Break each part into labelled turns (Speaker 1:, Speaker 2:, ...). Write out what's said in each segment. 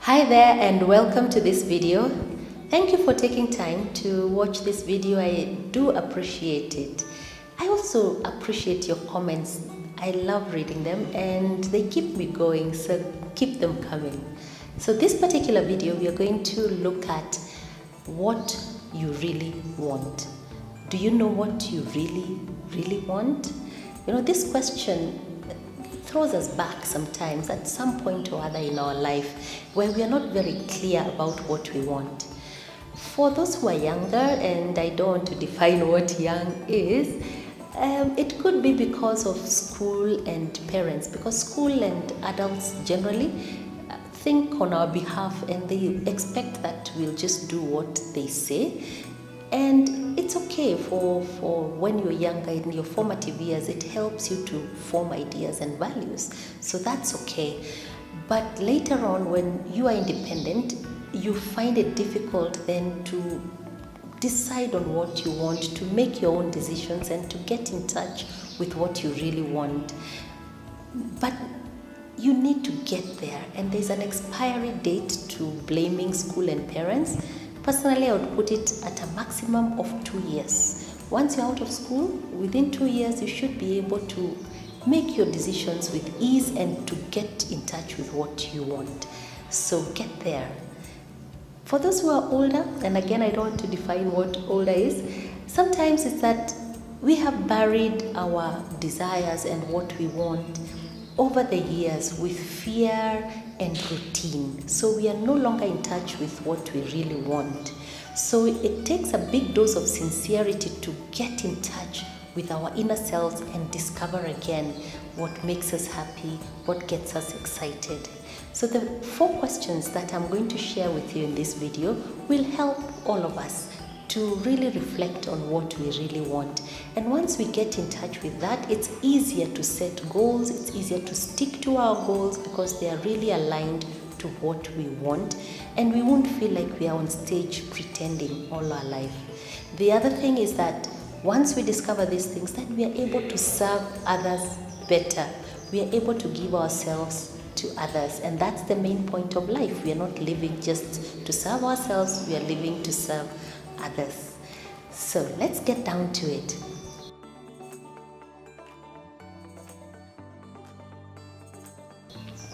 Speaker 1: Hi there and welcome to this video. Thank you for taking time to watch this video. I do appreciate it. I also appreciate your comments. I love reading them and they keep me going, so keep them coming. So this particular video we are going to look at what you really want. Do you know what you really want? You know, this question throws us back sometimes at some point or other in our life where we are not very clear about what we want. For those who are younger, and I don't want to define what young is, it could be because of school and parents, because school and adults generally think on our behalf and they expect that we'll just do what they say. And it's okay for when you're younger, in your formative years, it helps you to form ideas and values. So that's okay. But later on, when you are independent, you find it difficult then to decide on what you want, to make your own decisions and to get in touch with what you really want. But you need to get there, and there's an expiry date to blaming school and parents. Personally, I would put it at a maximum of 2 years. Once you're out of school, within 2 years, you should be able to make your decisions with ease and to get in touch with what you want. So get there. For those who are older, and again, I don't want to define what older is, sometimes it's that we have buried our desires and what we want over the years with fear and routine. So we are no longer in touch with what we really want. So it takes a big dose of sincerity to get in touch with our inner selves and discover again what makes us happy, what gets us excited. So the 4 questions that I'm going to share with you in this video will help all of us to really reflect on what we really want. And once we get in touch with that, it's easier to set goals, it's easier to stick to our goals because they are really aligned to what we want, and we won't feel like we are on stage pretending all our life. The other thing is that once we discover these things, then we are able to serve others better. We are able to give ourselves to others, and that's the main point of life. We are not living just to serve ourselves, we are living to serve others. So let's get down to it.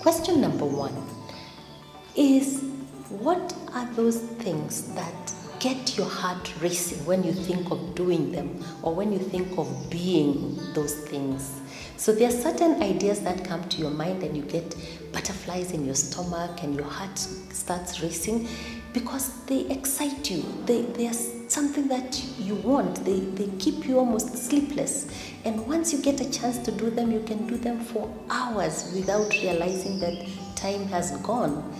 Speaker 1: Question number 1 is, what are those things that get your heart racing when you think of doing them or when you think of being those things? So there are certain ideas that come to your mind and you get butterflies in your stomach and your heart starts racing because they excite you. They are something that you want. They keep you almost sleepless. And once you get a chance to do them, you can do them for hours without realizing that time has gone.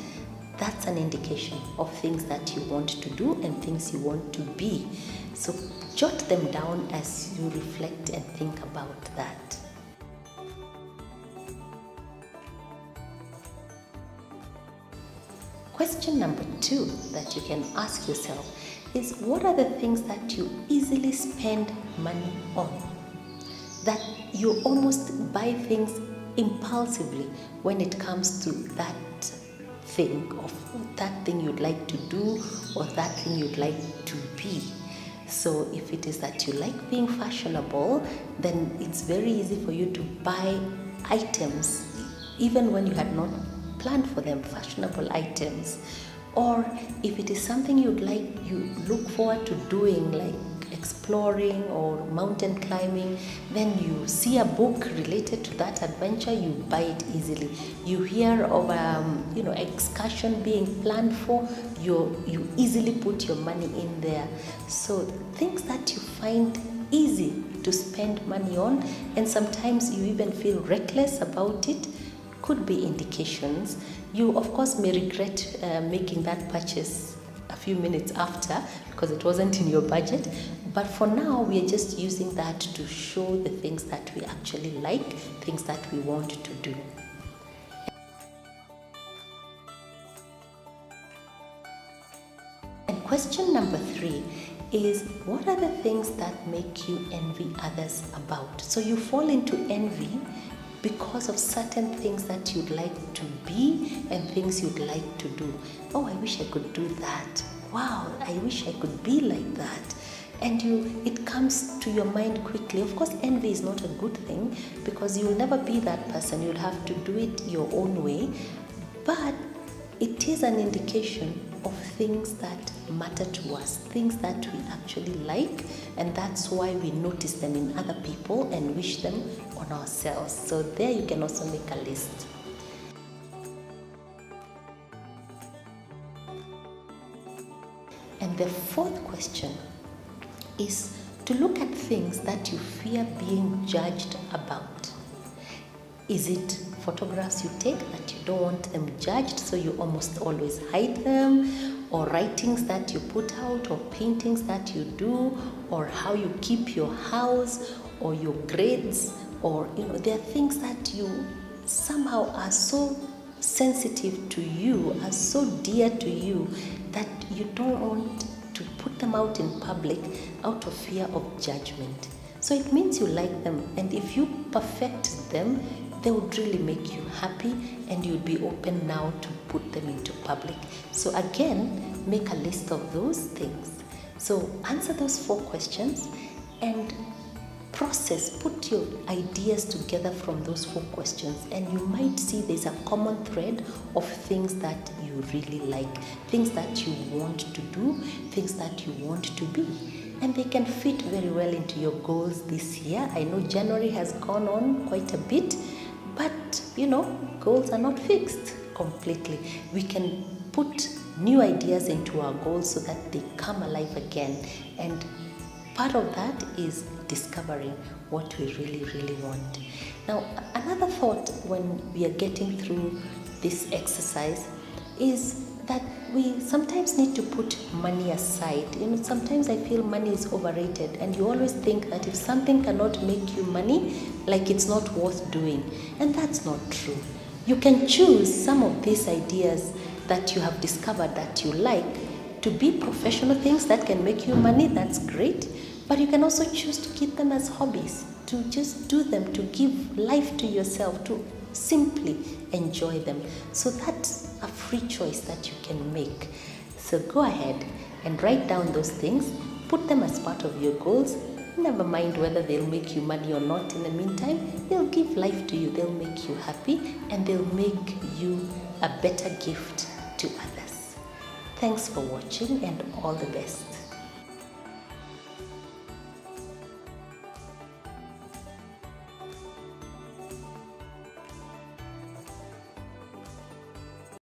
Speaker 1: That's an indication of things that you want to do and things you want to be. So jot them down as you reflect and think about that. Question number 2 that you can ask yourself is, what are the things that you easily spend money on? That you almost buy things impulsively when it comes to that thing, of that thing you'd like to do or that thing you'd like to be. So if it is that you like being fashionable, then it's very easy for you to buy items even when you had not planned for them, fashionable items. Or if it is something you look forward to doing, like exploring or mountain climbing, then you see a book related to that adventure, you buy it easily. You hear of excursion being planned for, you easily put your money in there. So things that you find easy to spend money on, and sometimes you even feel reckless about it, could be indications. You of course may regret making that purchase a few minutes after because it wasn't in your budget, but for now we are just using that to show the things that we actually like, things that we want to do. And question number 3 is, what are the things that make you envy others about? So you fall into envy because of certain things that you'd like to be and things you'd like to do. Oh, I wish I could do that. Wow, I wish I could be like that. And it comes to your mind quickly. Of course, envy is not a good thing because you'll never be that person. You'll have to do it your own way. But it is an indication of things that matter to us, things that we actually like, and that's why we notice them in other people and wish them on ourselves. So there you can also make a list. And the fourth question is to look at things that you fear being judged about. Is it photographs you take that you don't want them judged, so you almost always hide them, or writings that you put out, or paintings that you do, or how you keep your house, or your grades, or there are things that you somehow are so sensitive to you, are so dear to you, that you don't want to put them out in public out of fear of judgment. So it means you like them, and if you perfect them, they would really make you happy, and you'd be open now to put them into public. So again, make a list of those things. So answer those 4 questions and process, put your ideas together from those 4 questions, and you might see there's a common thread of things that you really like, things that you want to do, things that you want to be. And they can fit very well into your goals this year. I know January has gone on quite a bit, but goals are not fixed completely. We can put new ideas into our goals so that they come alive again. And part of that is discovering what we really, really want. Now, another thought when we are getting through this exercise is that we sometimes need to put money aside. Sometimes I feel money is overrated, and you always think that if something cannot make you money, like it's not worth doing. And that's not true. You can choose some of these ideas that you have discovered that you like to be professional things that can make you money. That's great. But you can also choose to keep them as hobbies, to just do them, to give life to yourself, to simply enjoy them. So that's a free choice that you can make. So go ahead and write down those things, put them as part of your goals. Never mind whether they'll make you money or not. In the meantime, they'll give life to you, they'll make you happy, and they'll make you a better gift to others. Thanks for watching, and all the best.